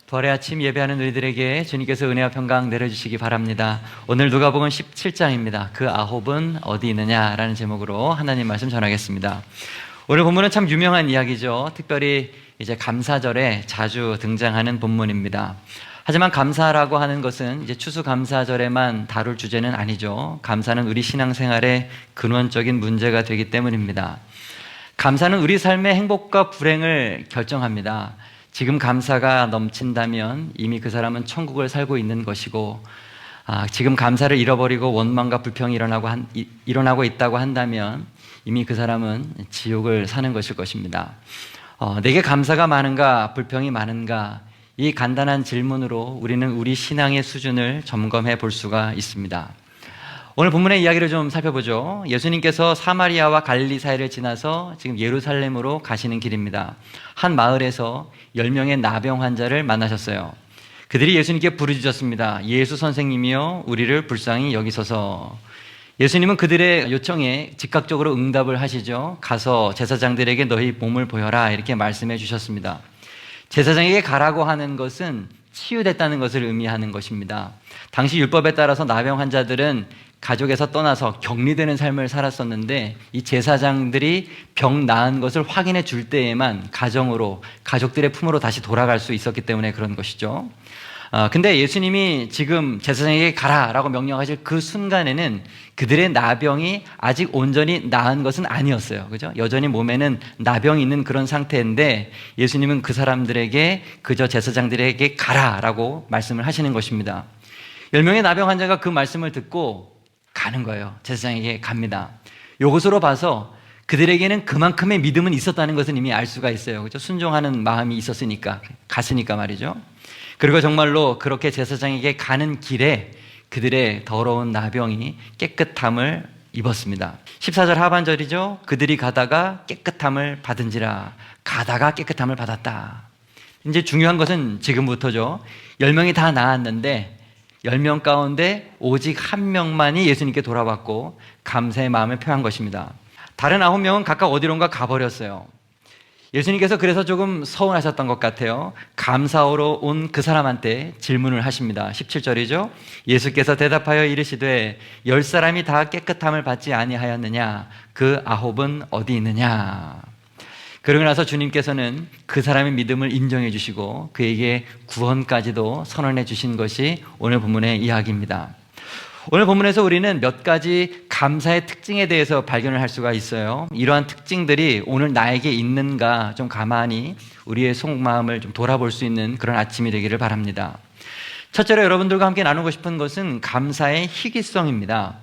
부활의 아침 예배하는 우리들에게 주님께서 은혜와 평강 내려주시기 바랍니다. 오늘 누가복음 17장입니다. 그 아홉은 어디 있느냐라는 제목으로 하나님 말씀 전하겠습니다. 오늘 본문은 참 유명한 이야기죠. 특별히 이제 감사절에 자주 등장하는 본문입니다. 하지만 감사라고 하는 것은 이제 추수감사절에만 다룰 주제는 아니죠. 감사는 우리 신앙생활의 근원적인 문제가 되기 때문입니다. 감사는 우리 삶의 행복과 불행을 결정합니다. 지금 감사가 넘친다면 이미 그 사람은 천국을 살고 있는 것이고, 지금 감사를 잃어버리고 원망과 불평이 일어나고 있다고 한다면 이미 그 사람은 지옥을 사는 것일 것입니다. 내게 감사가 많은가 불평이 많은가, 이 간단한 질문으로 우리는 우리 신앙의 수준을 점검해 볼 수가 있습니다. 오늘 본문의 이야기를 좀 살펴보죠. 예수님께서 사마리아와 갈릴리 사이를 지나서 지금 예루살렘으로 가시는 길입니다. 한 마을에서 10명의 나병 환자를 만나셨어요. 그들이 예수님께 부르짖었습니다. 예수 선생님이여, 우리를 불쌍히 여기소서. 예수님은 그들의 요청에 즉각적으로 응답을 하시죠. 가서 제사장들에게 너희 몸을 보여라, 이렇게 말씀해 주셨습니다. 제사장에게 가라고 하는 것은 치유됐다는 것을 의미하는 것입니다. 당시 율법에 따라서 나병 환자들은 가족에서 떠나서 격리되는 삶을 살았었는데, 이 제사장들이 병 나은 것을 확인해 줄 때에만 가정으로, 가족들의 품으로 다시 돌아갈 수 있었기 때문에 그런 것이죠. 근데 예수님이 지금 제사장에게 가라라고 명령하실 그 순간에는 그들의 나병이 아직 온전히 나은 것은 아니었어요. 그죠? 여전히 몸에는 나병이 있는 그런 상태인데 예수님은 그 사람들에게, 그저 제사장들에게 가라라고 말씀을 하시는 것입니다. 10명의 나병 환자가 그 말씀을 듣고 가는 거예요. 제사장에게 갑니다. 이것으로 봐서 그들에게는 그만큼의 믿음은 있었다는 것은 이미 알 수가 있어요. 그죠? 순종하는 마음이 있었으니까, 갔으니까 말이죠. 그리고 정말로 그렇게 제사장에게 가는 길에 그들의 더러운 나병이 깨끗함을 입었습니다. 14절 하반절이죠. 그들이 가다가 깨끗함을 받은지라. 가다가 깨끗함을 받았다. 이제 중요한 것은 지금부터죠. 10명이 다 나았는데 10명 가운데 오직 한 명만이 예수님께 돌아왔고 감사의 마음을 표한 것입니다. 다른 9명은 각각 어디론가 가버렸어요. 예수님께서 그래서 조금 서운하셨던 것 같아요. 감사하러 온 그 사람한테 질문을 하십니다. 17절이죠. 예수께서 대답하여 이르시되 10사람이 다 깨끗함을 받지 아니하였느냐? 그 9은 어디 있느냐? 그러고 나서 주님께서는 그 사람의 믿음을 인정해 주시고 그에게 구원까지도 선언해 주신 것이 오늘 본문의 이야기입니다. 오늘 본문에서 우리는 몇 가지 감사의 특징에 대해서 발견을 할 수가 있어요. 이러한 특징들이 오늘 나에게 있는가 좀 가만히 우리의 속마음을 좀 돌아볼 수 있는 그런 아침이 되기를 바랍니다. 첫째로 여러분들과 함께 나누고 싶은 것은 감사의 희귀성입니다.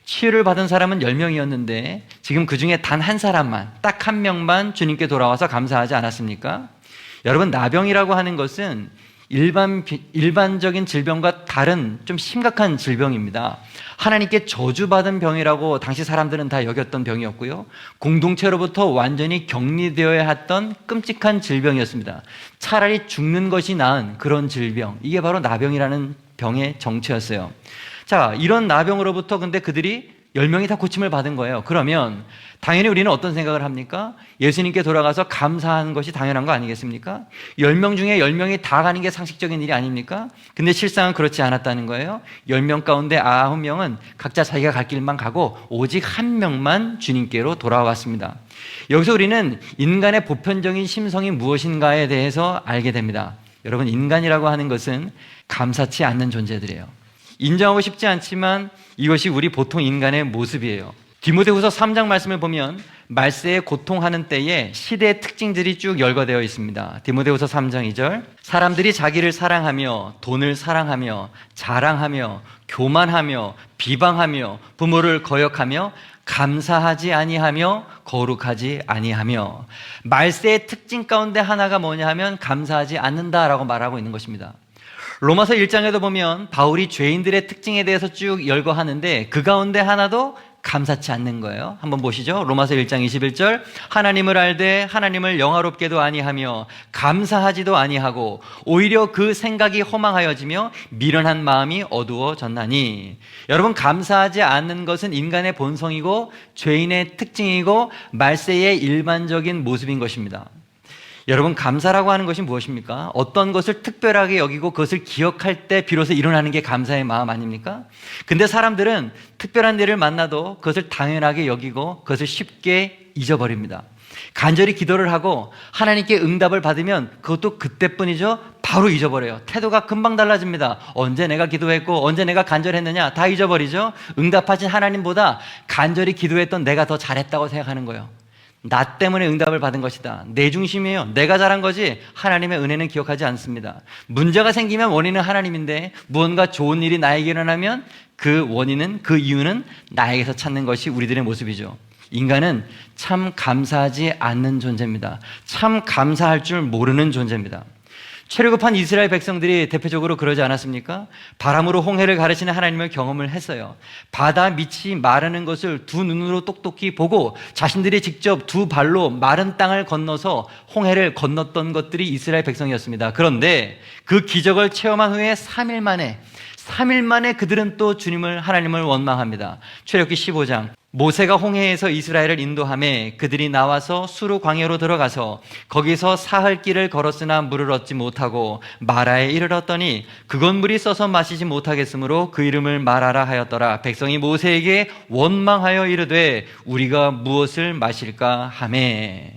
치유를 받은 사람은 10명이었는데 지금 그 중에 단 한 사람만, 딱 한 명만 주님께 돌아와서 감사하지 않았습니까? 여러분, 나병이라고 하는 것은 일반적인 질병과 다른 좀 심각한 질병입니다. 하나님께 저주받은 병이라고 당시 사람들은 다 여겼던 병이었고요. 공동체로부터 완전히 격리되어야 했던 끔찍한 질병이었습니다. 차라리 죽는 것이 나은 그런 질병, 이게 바로 나병이라는 병의 정체였어요. 자, 이런 나병으로부터 근데 그들이 10명이 다 고침을 받은 거예요. 그러면 당연히 우리는 어떤 생각을 합니까? 예수님께 돌아가서 감사하는 것이 당연한 거 아니겠습니까? 10명 중에 10명이 다 가는 게 상식적인 일이 아닙니까? 근데 실상은 그렇지 않았다는 거예요. 10명 가운데 9명은 각자 자기가 갈 길만 가고 오직 한 명만 주님께로 돌아왔습니다. 여기서 우리는 인간의 보편적인 심성이 무엇인가에 대해서 알게 됩니다. 여러분, 인간이라고 하는 것은 감사치 않는 존재들이에요. 인정하고 싶지 않지만 이것이 우리 보통 인간의 모습이에요. 디모데후서 3장 말씀을 보면 말세에 고통하는 때에 시대의 특징들이 쭉 열거되어 있습니다. 디모데후서 3장 2절, 사람들이 자기를 사랑하며 돈을 사랑하며 자랑하며 교만하며 비방하며 부모를 거역하며 감사하지 아니하며 거룩하지 아니하며. 말세의 특징 가운데 하나가 뭐냐 하면 감사하지 않는다라고 말하고 있는 것입니다. 로마서 1장에도 보면 바울이 죄인들의 특징에 대해서 쭉 열거하는데 그 가운데 하나도 감사치 않는 거예요. 한번 보시죠. 로마서 1장 21절, 하나님을 알되 하나님을 영화롭게도 아니하며 감사하지도 아니하고 오히려 그 생각이 허망하여지며 미련한 마음이 어두워졌나니. 여러분, 감사하지 않는 것은 인간의 본성이고 죄인의 특징이고 말세의 일반적인 모습인 것입니다. 여러분, 감사라고 하는 것이 무엇입니까? 어떤 것을 특별하게 여기고 그것을 기억할 때 비로소 일어나는 게 감사의 마음 아닙니까? 근데 사람들은 특별한 일을 만나도 그것을 당연하게 여기고 그것을 쉽게 잊어버립니다. 간절히 기도를 하고 하나님께 응답을 받으면 그것도 그때뿐이죠. 바로 잊어버려요. 태도가 금방 달라집니다. 언제 내가 기도했고 언제 내가 간절했느냐 다 잊어버리죠. 응답하신 하나님보다 간절히 기도했던 내가 더 잘했다고 생각하는 거예요. 나 때문에 응답을 받은 것이다. 내 중심이에요. 내가 잘한 거지 하나님의 은혜는 기억하지 않습니다. 문제가 생기면 원인은 하나님인데 무언가 좋은 일이 나에게 일어나면 그 원인은, 그 이유는 나에게서 찾는 것이 우리들의 모습이죠. 인간은 참 감사하지 않는 존재입니다. 참 감사할 줄 모르는 존재입니다. 출애굽한 이스라엘 백성들이 대표적으로 그러지 않았습니까? 바람으로 홍해를 가르치는 하나님을 경험을 했어요. 바다 밑이 마르는 것을 두 눈으로 똑똑히 보고 자신들이 직접 두 발로 마른 땅을 건너서 홍해를 건넜던 것들이 이스라엘 백성이었습니다. 그런데 그 기적을 체험한 후에 3일 만에 그들은 또 하나님을 원망합니다. 출애굽기 15장. 모세가 홍해에서 이스라엘을 인도하매 그들이 나와서 수르 광야로 들어가서 거기서 사흘 길을 걸었으나 물을 얻지 못하고 마라에 이르렀더니 그건 물이 써서 마시지 못하겠으므로 그 이름을 마라라 하였더라. 백성이 모세에게 원망하여 이르되 우리가 무엇을 마실까 하매.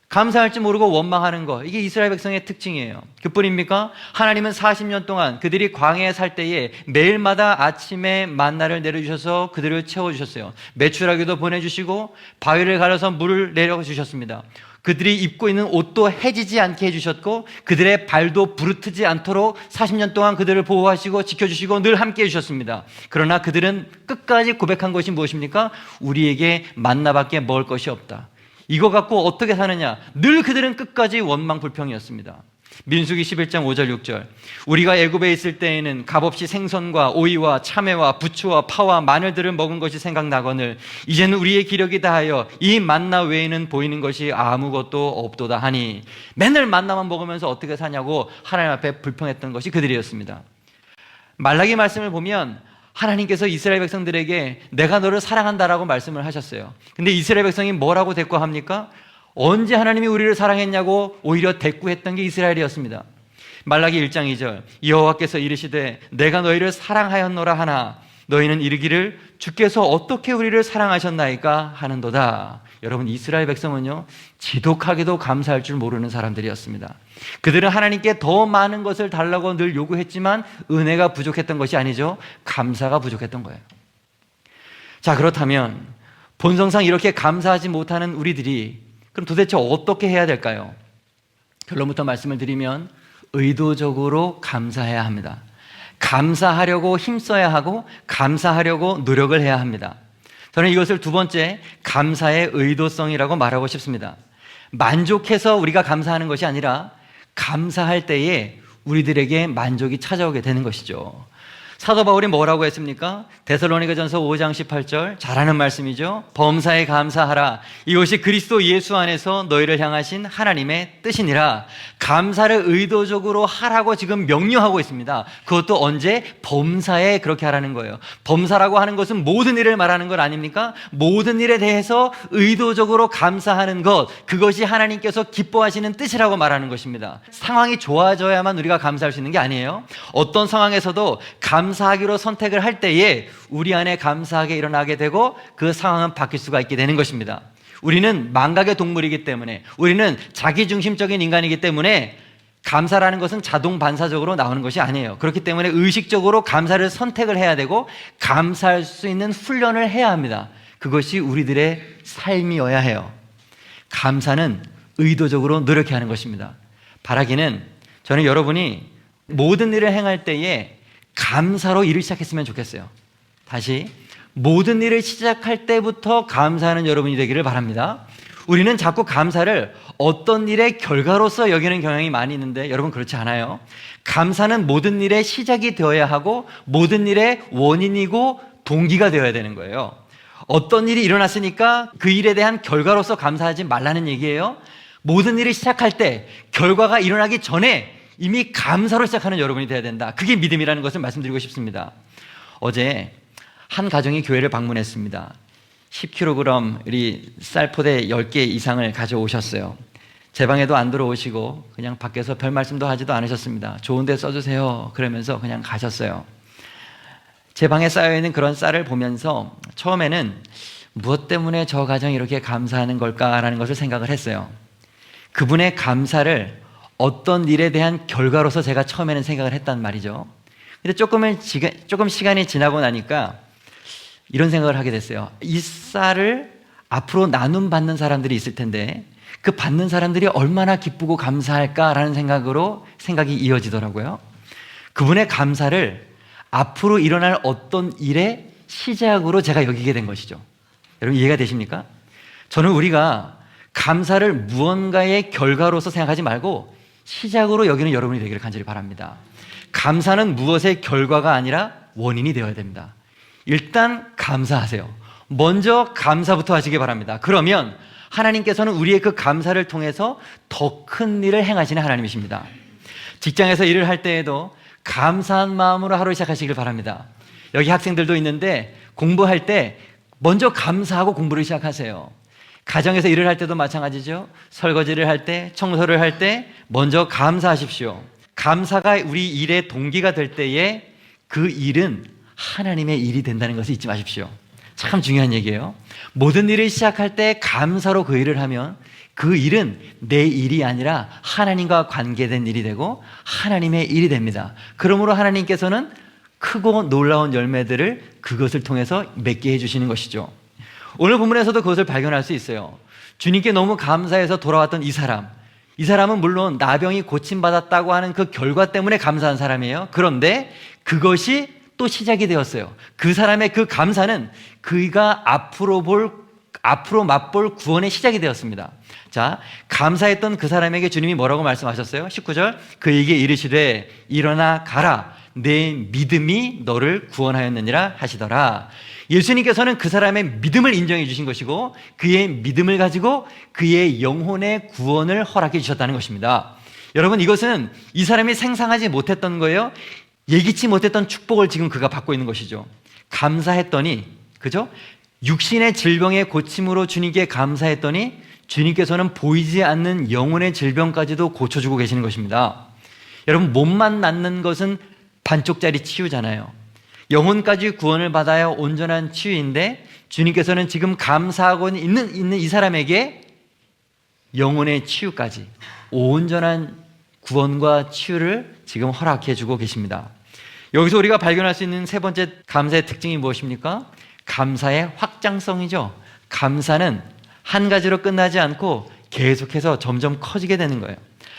감사할 줄 모르고 원망하는 거, 이게 이스라엘 백성의 특징이에요. 그뿐입니까? 하나님은 40년 동안 그들이 광야에 살 때에 매일마다 아침에 만나를 내려주셔서 그들을 채워주셨어요. 메추라기도 보내주시고 바위를 가려서 물을 내려주셨습니다. 그들이 입고 있는 옷도 해지지 않게 해주셨고 그들의 발도 부르트지 않도록 40년 동안 그들을 보호하시고 지켜주시고 늘 함께 해주셨습니다. 그러나 그들은 끝까지 고백한 것이 무엇입니까? 우리에게 만나밖에 먹을 것이 없다. 이거 갖고 어떻게 사느냐? 늘 그들은 끝까지 원망불평이었습니다. 민수기 11장 5절 6절. 우리가 애굽에 있을 때에는 값없이 생선과 오이와 참외와 부추와 파와 마늘들을 먹은 것이 생각나거늘 이제는 우리의 기력이 다하여 이 만나 외에는 보이는 것이 아무것도 없도다 하니, 맨날 만나만 먹으면서 어떻게 사냐고 하나님 앞에 불평했던 것이 그들이었습니다. 말라기 말씀을 보면 하나님께서 이스라엘 백성들에게 내가 너를 사랑한다라고 말씀을 하셨어요. 근데 이스라엘 백성이 뭐라고 대꾸합니까? 언제 하나님이 우리를 사랑했냐고 오히려 대꾸했던 게 이스라엘이었습니다. 말라기 1장 2절. 여호와께서 이르시되 내가 너희를 사랑하였노라 하나 너희는 이르기를 주께서 어떻게 우리를 사랑하셨나이까 하는도다. 여러분, 이스라엘 백성은요, 지독하게도 감사할 줄 모르는 사람들이었습니다. 그들은 하나님께 더 많은 것을 달라고 늘 요구했지만 은혜가 부족했던 것이 아니죠. 감사가 부족했던 거예요. 자, 그렇다면 본성상 이렇게 감사하지 못하는 우리들이 그럼 도대체 어떻게 해야 될까요? 결론부터 말씀을 드리면 의도적으로 감사해야 합니다. 감사하려고 힘써야 하고 감사하려고 노력을 해야 합니다. 저는 이것을 두 번째, 감사의 의도성이라고 말하고 싶습니다. 만족해서 우리가 감사하는 것이 아니라 감사할 때에 우리들에게 만족이 찾아오게 되는 것이죠. 사도 바울이 뭐라고 했습니까? 데살로니가전서 5장 18절, 잘하는 말씀이죠. 범사에 감사하라. 이것이 그리스도 예수 안에서 너희를 향하신 하나님의 뜻이니라. 감사를 의도적으로 하라고 지금 명령하고 있습니다. 그것도 언제? 범사에 그렇게 하라는 거예요. 범사라고 하는 것은 모든 일을 말하는 것 아닙니까? 모든 일에 대해서 의도적으로 감사하는 것, 그것이 하나님께서 기뻐하시는 뜻이라고 말하는 것입니다. 상황이 좋아져야만 우리가 감사할 수 있는 게 아니에요. 어떤 상황에서도 감사하기로 선택을 할 때에 우리 안에 감사하게 일어나게 되고 그 상황은 바뀔 수가 있게 되는 것입니다. 우리는 망각의 동물이기 때문에, 우리는 자기중심적인 인간이기 때문에 감사라는 것은 자동 반사적으로 나오는 것이 아니에요. 그렇기 때문에 의식적으로 감사를 선택을 해야 되고 감사할 수 있는 훈련을 해야 합니다. 그것이 우리들의 삶이어야 해요. 감사는 의도적으로 노력해야 하는 것입니다. 바라기는 저는 여러분이 모든 일을 행할 때에 감사로 일을 시작했으면 좋겠어요. 다시, 모든 일을 시작할 때부터 감사하는 여러분이 되기를 바랍니다. 우리는 자꾸 감사를 어떤 일의 결과로서 여기는 경향이 많이 있는데 여러분, 그렇지 않아요. 감사는 모든 일의 시작이 되어야 하고 모든 일의 원인이고 동기가 되어야 되는 거예요. 어떤 일이 일어났으니까 그 일에 대한 결과로서 감사하지 말라는 얘기예요. 모든 일을 시작할 때 결과가 일어나기 전에 이미 감사로 시작하는 여러분이 되어야 된다. 그게 믿음이라는 것을 말씀드리고 싶습니다. 어제 한 가정이 교회를 방문했습니다. 10kg 쌀포대 10개 이상을 가져오셨어요. 제 방에도 안 들어오시고 그냥 밖에서 별 말씀도 하지도 않으셨습니다. 좋은 데 써주세요 그러면서 그냥 가셨어요. 제 방에 쌓여있는 그런 쌀을 보면서 처음에는 무엇 때문에 저 가정이 이렇게 감사하는 걸까라는 것을 생각을 했어요. 그분의 감사를 어떤 일에 대한 결과로서 제가 처음에는 생각을 했단 말이죠. 근데 조금 시간이 지나고 나니까 이런 생각을 하게 됐어요. 이 쌀을 앞으로 나눔 받는 사람들이 있을 텐데 그 받는 사람들이 얼마나 기쁘고 감사할까라는 생각이 이어지더라고요. 그분의 감사를 앞으로 일어날 어떤 일의 시작으로 제가 여기게 된 것이죠. 여러분 이해가 되십니까? 저는 우리가 감사를 무언가의 결과로서 생각하지 말고 시작으로 여기는 여러분이 되기를 간절히 바랍니다. 감사는 무엇의 결과가 아니라 원인이 되어야 됩니다. 일단 감사하세요. 먼저 감사부터 하시기 바랍니다. 그러면 하나님께서는 우리의 그 감사를 통해서 더 큰 일을 행하시는 하나님이십니다. 직장에서 일을 할 때에도 감사한 마음으로 하루 시작하시길 바랍니다. 여기 학생들도 있는데 공부할 때 먼저 감사하고 공부를 시작하세요. 가정에서 일을 할 때도 마찬가지죠. 설거지를 할 때, 청소를 할 때 먼저 감사하십시오. 감사가 우리 일의 동기가 될 때에 그 일은 하나님의 일이 된다는 것을 잊지 마십시오. 참 중요한 얘기예요. 모든 일을 시작할 때 감사로 그 일을 하면 그 일은 내 일이 아니라 하나님과 관계된 일이 되고 하나님의 일이 됩니다. 그러므로 하나님께서는 크고 놀라운 열매들을 그것을 통해서 맺게 해주시는 것이죠. 오늘 본문에서도 그것을 발견할 수 있어요. 주님께 너무 감사해서 돌아왔던 이 사람은 물론 나병이 고침받았다고 하는 그 결과 때문에 감사한 사람이에요. 그런데 그것이 또 시작이 되었어요. 그 사람의 그 감사는 그가 앞으로 맛볼 구원의 시작이 되었습니다. 자, 감사했던 그 사람에게 주님이 뭐라고 말씀하셨어요? 19절, 그에게 이르시되 일어나 가라, 내 믿음이 너를 구원하였느니라 하시더라. 예수님께서는 그 사람의 믿음을 인정해 주신 것이고 그의 믿음을 가지고 그의 영혼의 구원을 허락해 주셨다는 것입니다. 여러분, 이것은 이 사람이 상상하지 못했던 거예요. 예기치 못했던 축복을 지금 그가 받고 있는 것이죠. 감사했더니, 그죠? 육신의 질병의 고침으로 주님께 감사했더니 주님께서는 보이지 않는 영혼의 질병까지도 고쳐주고 계시는 것입니다. 여러분, 몸만 낫는 것은 반쪽짜리 치유잖아요. 영혼까지 구원을 받아야 온전한 치유인데 주님께서는 지금 감사하고 있는 이 사람에게 영혼의 치유까지 온전한 구원과 치유를 지금 허락해 주고 계십니다. 여기서 우리가 발견할 수 있는 세 번째 감사의 특징이 무엇입니까? 감사의 확장성이죠. 감사는 한 가지로 끝나지 않고 계속해서 점점 커지게 되는 거예요.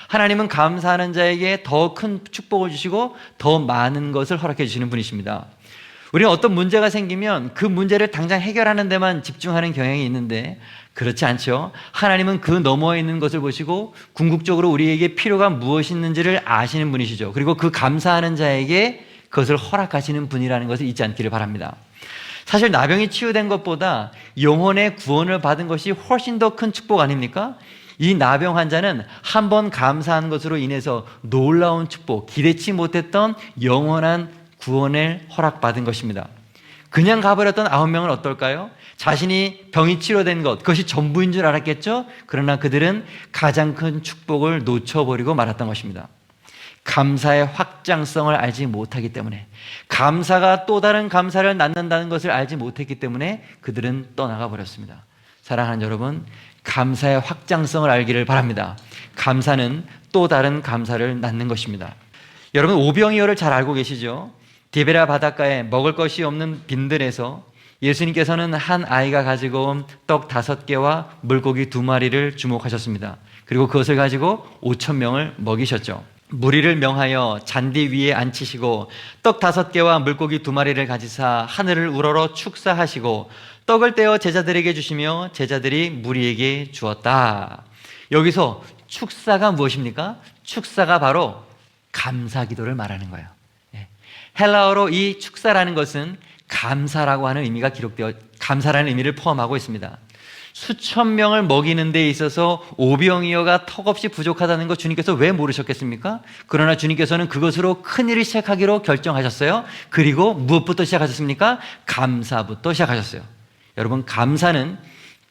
하나님은 감사하는 자에게 더 큰 축복을 주시고 더 많은 것을 허락해 주시는 분이십니다. 우리는 어떤 문제가 생기면 그 문제를 당장 해결하는 데만 집중하는 경향이 있는데 그렇지 않죠. 하나님은 그 너머에 있는 것을 보시고 궁극적으로 우리에게 필요가 무엇이 있는지를 아시는 분이시죠. 그리고 그 감사하는 자에게 그것을 허락하시는 분이라는 것을 잊지 않기를 바랍니다. 사실 나병이 치유된 것보다 영혼의 구원을 받은 것이 훨씬 더 큰 축복 아닙니까? 이 나병 환자는 한 번 감사한 것으로 인해서 놀라운 축복, 기대치 못했던 영원한 구원을 허락받은 것입니다. 그냥 가버렸던 9명은 어떨까요? 자신이 병이 치료된 것, 그것이 전부인 줄 알았겠죠? 그러나 그들은 가장 큰 축복을 놓쳐버리고 말았던 것입니다. 감사의 확장성을 알지 못하기 때문에, 감사가 또 다른 감사를 낳는다는 것을 알지 못했기 때문에 그들은 떠나가 버렸습니다. 사랑하는 여러분, 감사의 확장성을 알기를 바랍니다. 감사는 또 다른 감사를 낳는 것입니다. 여러분, 오병이어를 잘 알고 계시죠? 디베라 바닷가에 먹을 것이 없는 빈들에서 예수님께서는 한 아이가 가지고 온 떡 5개와 물고기 2마리를 주목하셨습니다. 그리고 그것을 가지고 5,000명을 먹이셨죠. 무리를 명하여 잔디 위에 앉히시고 떡 5개와 물고기 2마리를 가지사 하늘을 우러러 축사하시고 떡을 떼어 제자들에게 주시며 제자들이 무리에게 주었다. 여기서 축사가 무엇입니까? 축사가 바로 감사 기도를 말하는 거예요. 헬라어로 이 축사라는 것은 감사라고 하는 의미가 감사라는 의미를 포함하고 있습니다. 수천 명을 먹이는 데 있어서 오병이어가 턱없이 부족하다는 것 주님께서 왜 모르셨겠습니까? 그러나 주님께서는 그것으로 큰 일을 시작하기로 결정하셨어요. 그리고 무엇부터 시작하셨습니까? 감사부터 시작하셨어요. 여러분, 감사는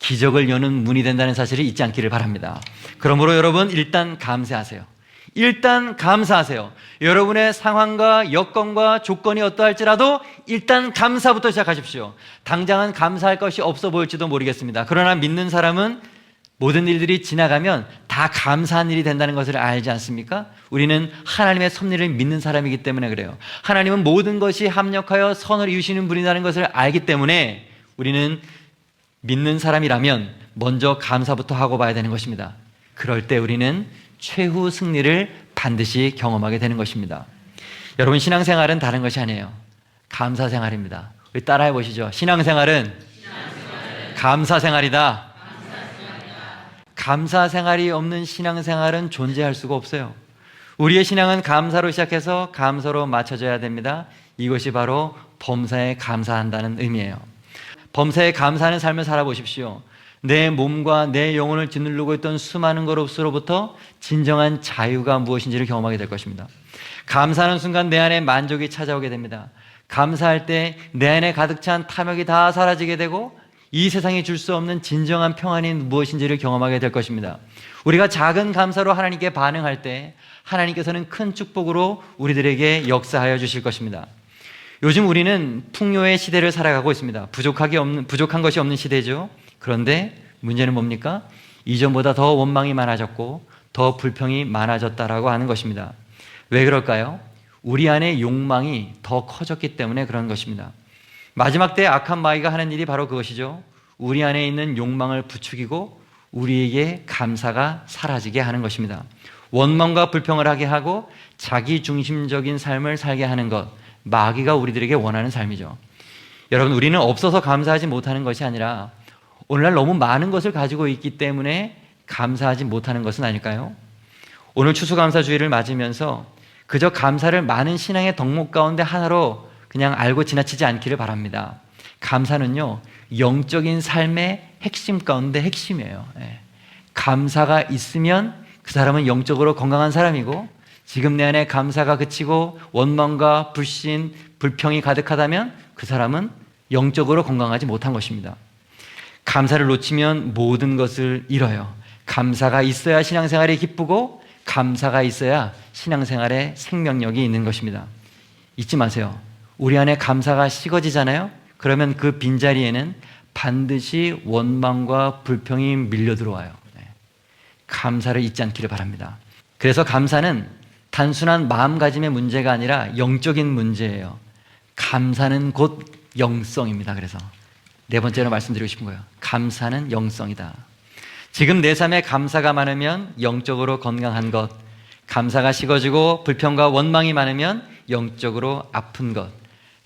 기적을 여는 문이 된다는 사실을 잊지 않기를 바랍니다. 그러므로 여러분 일단 감사하세요. 일단 감사하세요. 여러분의 상황과 여건과 조건이 어떠할지라도 일단 감사부터 시작하십시오. 당장은 감사할 것이 없어 보일지도 모르겠습니다. 그러나 믿는 사람은 모든 일들이 지나가면 다 감사한 일이 된다는 것을 알지 않습니까? 우리는 하나님의 섭리를 믿는 사람이기 때문에 그래요. 하나님은 모든 것이 합력하여 선을 이루시는 분이라는 것을 알기 때문에 우리는 믿는 사람이라면 먼저 감사부터 하고 봐야 되는 것입니다. 그럴 때 우리는 최후 승리를 반드시 경험하게 되는 것입니다. 여러분, 신앙생활은 다른 것이 아니에요. 감사생활입니다. 우리 따라해 보시죠. 신앙생활은 감사생활이다. 감사생활이 없는 신앙생활은 존재할 수가 없어요. 우리의 신앙은 감사로 시작해서 감사로 맞춰져야 됩니다. 이것이 바로 범사에 감사한다는 의미예요. 범사에 감사하는 삶을 살아보십시오. 내 몸과 내 영혼을 짓누르고 있던 수많은 것으로부터 진정한 자유가 무엇인지를 경험하게 될 것입니다. 감사하는 순간 내 안에 만족이 찾아오게 됩니다. 감사할 때 내 안에 가득 찬 탐욕이 다 사라지게 되고 이 세상이 줄 수 없는 진정한 평안이 무엇인지를 경험하게 될 것입니다. 우리가 작은 감사로 하나님께 반응할 때 하나님께서는 큰 축복으로 우리들에게 역사하여 주실 것입니다. 요즘 우리는 풍요의 시대를 살아가고 있습니다. 부족한 것이 없는 시대죠. 그런데 문제는 뭡니까? 이전보다 더 원망이 많아졌고 더 불평이 많아졌다라고 하는 것입니다. 왜 그럴까요? 우리 안에 욕망이 더 커졌기 때문에 그런 것입니다. 마지막 때 악한 마귀가 하는 일이 바로 그것이죠. 우리 안에 있는 욕망을 부추기고 우리에게 감사가 사라지게 하는 것입니다. 원망과 불평을 하게 하고 자기 중심적인 삶을 살게 하는 것, 마귀가 우리들에게 원하는 삶이죠. 여러분, 우리는 없어서 감사하지 못하는 것이 아니라 오늘날 너무 많은 것을 가지고 있기 때문에 감사하지 못하는 것은 아닐까요? 오늘 추수감사주의를 맞으면서 그저 감사를 많은 신앙의 덕목 가운데 하나로 그냥 알고 지나치지 않기를 바랍니다. 감사는요, 영적인 삶의 핵심 가운데 핵심이에요. 감사가 있으면 그 사람은 영적으로 건강한 사람이고, 지금 내 안에 감사가 그치고 원망과 불신, 불평이 가득하다면 그 사람은 영적으로 건강하지 못한 것입니다. 감사를 놓치면 모든 것을 잃어요. 감사가 있어야 신앙생활이 기쁘고 감사가 있어야 신앙생활에 생명력이 있는 것입니다. 잊지 마세요. 우리 안에 감사가 식어지잖아요. 그러면 그 빈자리에는 반드시 원망과 불평이 밀려 들어와요. 감사를 잊지 않기를 바랍니다. 그래서 감사는 단순한 마음가짐의 문제가 아니라 영적인 문제예요. 감사는 곧 영성입니다. 그래서 네 번째로 말씀드리고 싶은 거예요. 감사는 영성이다. 지금 내 삶에 감사가 많으면 영적으로 건강한 것, 감사가 식어지고 불평과 원망이 많으면 영적으로 아픈 것.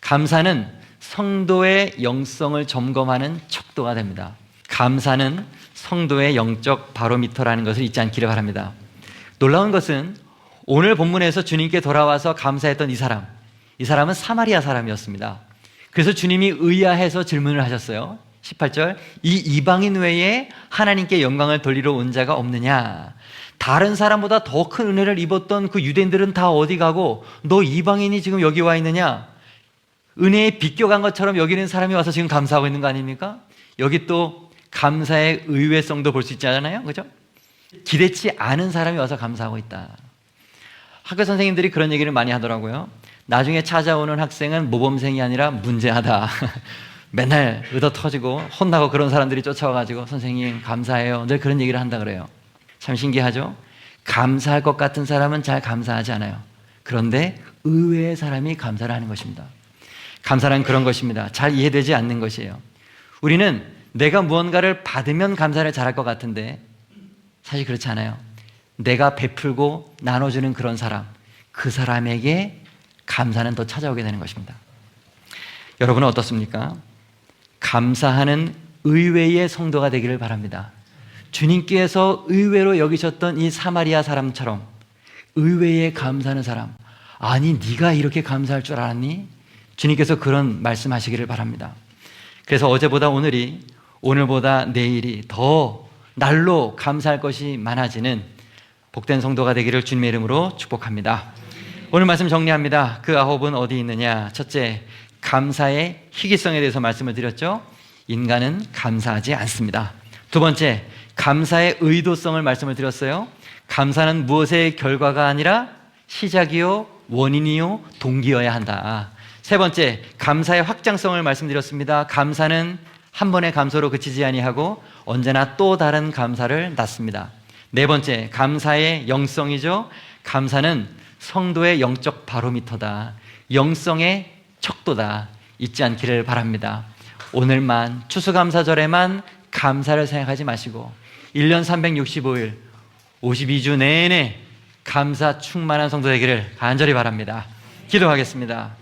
감사는 성도의 영성을 점검하는 척도가 됩니다. 감사는 성도의 영적 바로미터라는 것을 잊지 않기를 바랍니다. 놀라운 것은 오늘 본문에서 주님께 돌아와서 감사했던 이 사람은 사마리아 사람이었습니다. 그래서 주님이 의아해서 질문을 하셨어요. 18절, 이 이방인 외에 하나님께 영광을 돌리러 온 자가 없느냐? 다른 사람보다 더 큰 은혜를 입었던 그 유대인들은 다 어디 가고 너 이방인이 지금 여기 와 있느냐? 은혜에 비껴간 것처럼 여기는 사람이 와서 지금 감사하고 있는 거 아닙니까? 여기 또 감사의 의외성도 볼 수 있잖아요. 그죠? 기대치 않은 사람이 와서 감사하고 있다. 학교 선생님들이 그런 얘기를 많이 하더라고요. 나중에 찾아오는 학생은 모범생이 아니라 문제하다. 맨날 의도 터지고 혼나고 그런 사람들이 쫓아와가지고 선생님 감사해요. 늘 그런 얘기를 한다 그래요. 참 신기하죠? 감사할 것 같은 사람은 잘 감사하지 않아요. 그런데 의외의 사람이 감사를 하는 것입니다. 감사란 그런 것입니다. 잘 이해되지 않는 것이에요. 우리는 내가 무언가를 받으면 감사를 잘할 것 같은데 사실 그렇지 않아요. 내가 베풀고 나눠주는 그런 사람, 그 사람에게 감사는 더 찾아오게 되는 것입니다. 여러분은 어떻습니까? 감사하는 의외의 성도가 되기를 바랍니다. 주님께서 의외로 여기셨던 이 사마리아 사람처럼 의외의 감사하는 사람, 아니 네가 이렇게 감사할 줄 알았니? 주님께서 그런 말씀하시기를 바랍니다. 그래서 어제보다 오늘이, 오늘보다 내일이 더 날로 감사할 것이 많아지는 복된 성도가 되기를 주님의 이름으로 축복합니다. 오늘 말씀 정리합니다. 그 아홉은 어디 있느냐? 첫째, 감사의 희귀성에 대해서 말씀을 드렸죠. 인간은 감사하지 않습니다. 두 번째, 감사의 의도성을 말씀을 드렸어요. 감사는 무엇의 결과가 아니라 시작이요, 원인이요, 동기여야 한다. 세 번째, 감사의 확장성을 말씀드렸습니다. 감사는 한 번의 감사로 그치지 아니하고 언제나 또 다른 감사를 낳습니다. 네 번째, 감사의 영성이죠. 감사는 성도의 영적 바로미터다. 영성의 척도다. 잊지 않기를 바랍니다. 오늘만, 추수감사절에만 감사를 생각하지 마시고 1년 365일 52주 내내 감사 충만한 성도 되기를 간절히 바랍니다. 기도하겠습니다.